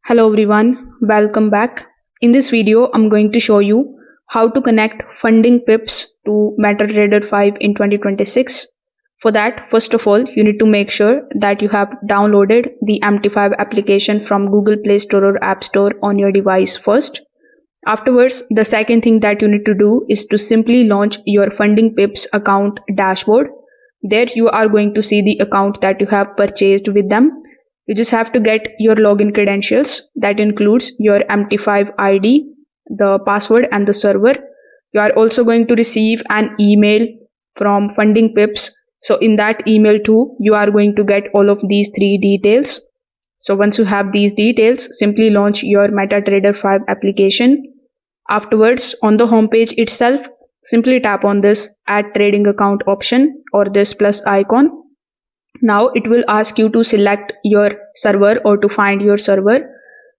Hello everyone, welcome back. In this video, I'm going to show you how to connect FundingPips to MetaTrader 5 in 2026. For that, first of all, you need to make sure that you have downloaded the MT5 application from Google Play Store or App Store on your device first. Afterwards, the second thing that you need to do is to simply launch your FundingPips account dashboard. There you are going to see the account that you have purchased with them. You just have to get your login credentials. That includes your MT5 ID, the password and the server. You are also going to receive an email from FundingPips. So in that email too, you are going to get all of these three details. So once you have these details, simply launch your MetaTrader 5 application. Afterwards, on the homepage itself, simply tap on this Add Trading Account option or this plus icon. Now it will ask you to select your server or to find your server.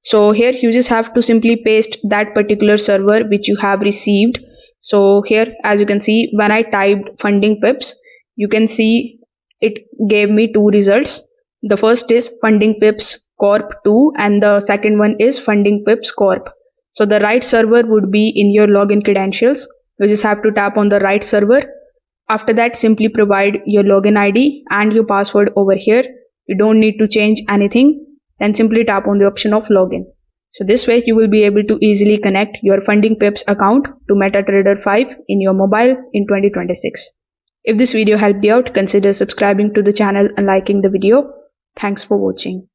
So here you just have to simply paste that particular server which you have received. So here, as you can see, when I typed FundingPips, you can see it gave me two results. The first is FundingPips Corp 2 and the second one is FundingPips Corp. So the right server would be in your login credentials. You just have to tap on the right server. After that, simply provide your login ID and your password over here. You don't need to change anything. Then simply tap on the option of login. So this way you will be able to easily connect your FundingPips account to MetaTrader 5 in your mobile in 2026. If this video helped you out, consider subscribing to the channel and liking the video. Thanks for watching.